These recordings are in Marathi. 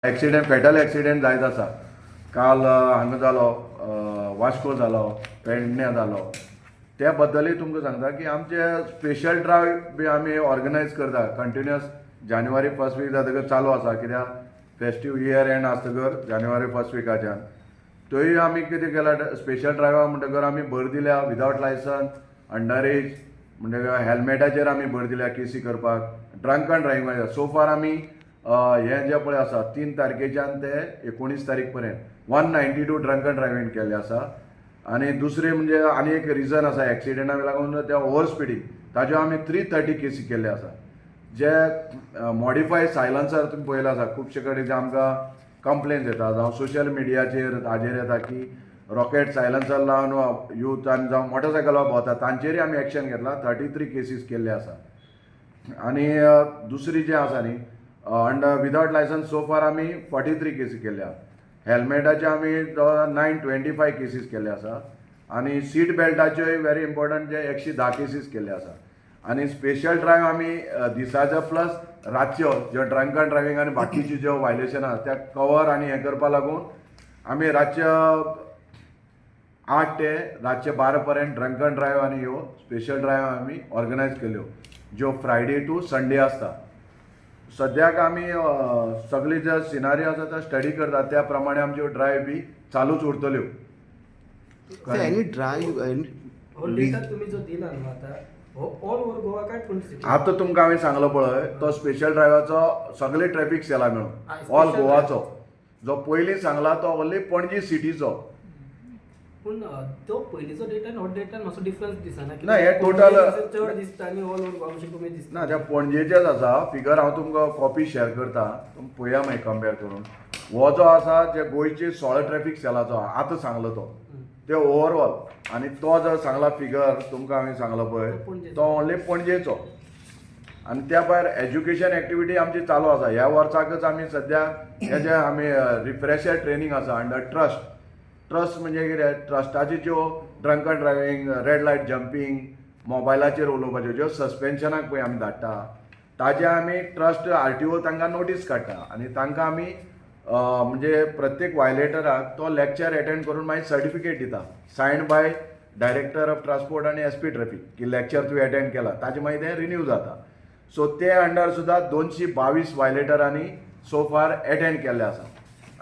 एक्सिडेंट फॅटल एक्सिडेंट जायत आसा. काल हांगा जालो, वास्को जालो, पेडण्या जालो. त्या बद्दलूय तुमकां सांगता की आमचे स्पेशल ड्रायव्ह बी आमी ऑर्गनायज करता. कंटिन्युअस जानेवारी फर्स्ट वीक जातकर चालू आसा, कित्याक फेस्टीव इयर एंड आसतकर जानेवारी फर्स्ट विकाच्यान थंय आमी कितें केलां, स्पेशल ड्रायव्हा म्हणटकर आमी भर दिल्या विदावट लायसन, अंडर एज म्हणटकर हेल्मेटाचेर आमी भर दिल्या केसी करपाक, ड्रंक अँड ड्रायव्हिंग. सो फार आमी हें जें पळय आसा 3 तारखेच्यान ते 19 तारीख पर्यंत 192 ड्रंक अँड ड्रायव्हिंग केल्लें आसा. आनी दुसरें म्हणजे आनी एक रिजन आसा एक्सिडेंटाक लागून त्या ओवर स्पिडींग, ताज्यो आमी 330 केसी केल्ले आसा. जे मॉडिफाय सायलन्सर तुमी पळयला आसा, खुबशे कडेन जे आमकां कंप्लेन्स येता जावं सोशल मिडियाचेर हाजेर येता की रॉकेट सायलन्सर लावन यूथ आनी जावं मोटरसायकलार भोंवता, तांचेरय आमी एक्शन घेतला. 33 केसीस केल्ले आसा. आनी दुसरी जे आसा न्ही, अंडर विदावट लायसन्स सो फार आमी 43 केसी केल्ल्या. हेल्मेटाचे आमी 925 केसीस केल्ले आसा. आनी सीट बेल्टाच्योय व्हेरी इम्पॉर्टंट जे 110 केसीस केल्ले आसा. आनी स्पेशल ड्रायव्ह आमी दिसाच्यो प्लस रातच्यो ज्यो ड्रंक अँड ड्रायव्हिंग आनी बाकीच्यो ज्यो वायलेशन आसा त्या कवर आनी हें करपा लागून आमी रातच्यो 8 ते रातचे 12 पर्यंत ड्रंक अँड ड्रायव्ह आनी ह्यो स्पेशल ड्रायव्ह आमी ऑर्गनायज केल्यो, ज्यो फ्रायडे टू संडे आसता. सद्याक आमी सगळी जे सिनारी आसा तो स्टडी करता, त्या प्रमाणे आमच्यो ड्रायव्ह बी चालूच उरतल्यो. तुम्ही जो दिला न्हू आता ऑल ओव्हर गोवा काय 26? आतां तुमकां हांवें सांगलो पळय तो स्पेशल ड्रायव्हाचो सगळे ट्रॅफिक सेला मेळून ऑल गोवाचो. जो पयलीं सांगला तो ओन्ली पणजी सिटीचो. पूण तो पयलींचो डेट आनी हो डेटान मातसो डिफरन्स दिसना? ना हे टोटल चड दिसता आनी ऑल ओव्हर गोवा मातशें कमी दिसता. ना, त्या पणजेचेच आसा फिगर. हांव तुमकां कॉपी शेअर करता, तुमी पळया मागीर कंपेर करून. हो जो आसा जे गोंयचे 16 ट्रॅफिक सेलाचो आतां सांगलो तो ओवरऑल. आनी तो जो सांगला फिगर तुमकां हांवें सांगलो पळय तो ओन्ली पणजेचो. आनी त्या भायर एज्युकेशन एक्टिविटी आमची चालू आसा. ह्या वर्साकच आमी सद्या हे जे आमी रिफ्रेशर ट्रेनींग आसा अंडर ट्रस्ट म्हणजे कितें, ट्रस्टाची ज्यो drunk and driving, red light jumping, मोबायलाचेर उलोवपाच्यो ज्यो सस्पेन्शनाक पळय आमी धाडटा, ताजे आमी ट्रस्ट RTO तांकां नोटीस काडटा. आनी तांकां आमी म्हणजे प्रत्येक वायलेटराक तो लेक्चर अटेंड करून मागीर सर्टिफिकेट दिता, सायन्ड बाय डायरेक्टर ऑफ ट्रान्सपोर्ट आनी SP ट्रॅफिक, की लेक्चर तुवें अटेंड केला. ताजे मागीर तें रिन्यू जाता. सो ते अंडर सुद्दां 222 वायलेटरांनी सो फार अटेंड केल्ले आसा.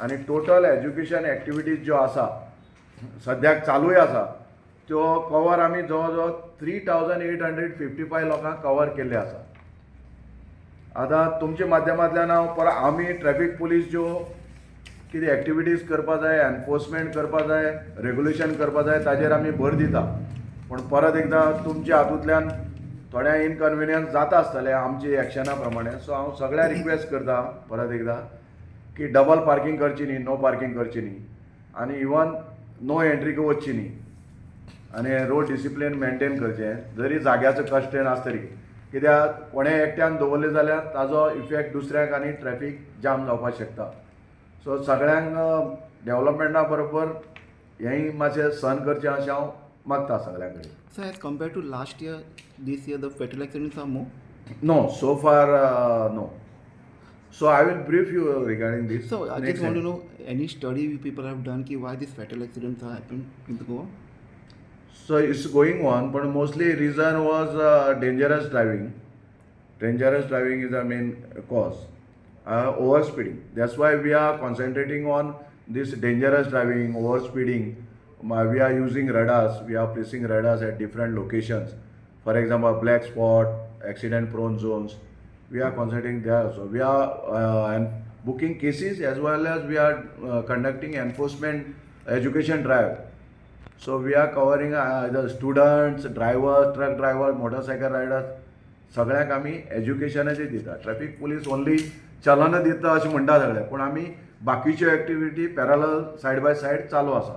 आनी टोटल एज्युकेशन एक्टिविटीज ज्यो आसा सद्याक चालूय आसा त्यो कवर आमी जवळ जवळ 3855 लोकांक कवर केल्ले आसा. आतां तुमच्या माध्यमांतल्यान हांव आमी ट्रॅफिक पुलीस ज्यो कितें एक्टिविटीज करपा जाय, एनफोर्समेंट करपा जाय, रेग्युलेशन करपा जाय, ताजेर आमी भर दिता. पूण परत एकदां तुमच्या हातूंतल्यान थोड्या इनकन्विनियन्स जाता आसतले आमची एक्शना प्रमाणे. सो हांव सगळ्या रिक्वेस्ट करता परत एकदां की डबल पार्किंग करची न्ही, नो पार्किंग करची न्ही, आनी इवन नो एंट्रीक वचची न्ही, आनी रोड डिसिप्लीन मेंटेन करचें. जरी जाग्याचो कश्ट नासतरी, कित्याक कोणें एकट्यान दवरले जाल्यार ताजो इफेक्ट दुसऱ्याक आनी ट्रॅफिक जाम जावपाक शकता. सो सगळ्यांक डेव्हलपमेंटा बरोबर हेंय मातशें सहन करचें अशें हांव मागता सगळ्यां कडेन. So as compared to last year, this year the fatal accidents are more? No, so far no. So I will brief you regarding this. So I just want to know any study people have done ki why these fatal accidents are happening in Goa? So it's going on, but mostly reason was dangerous driving. Dangerous driving is the main cause. Overspeeding. That's why we are concentrating on this dangerous driving, overspeeding. We are using radars. We are placing radars at different locations. For example, black spot, accident-prone zones. We are concentrating there. So we are booking cases as well as we are conducting enforcement education drive. So we are covering the students, drivers, truck drivers, motorcycle riders. सगळ्यांक आमी एज्युकेशनाचेर दिता. ट्रॅफिक पुलीस ओन्ली चलनां दिता अशें म्हणटा सगळे, पूण आमी बाकीच्यो activity parallel side by side चालू आसा.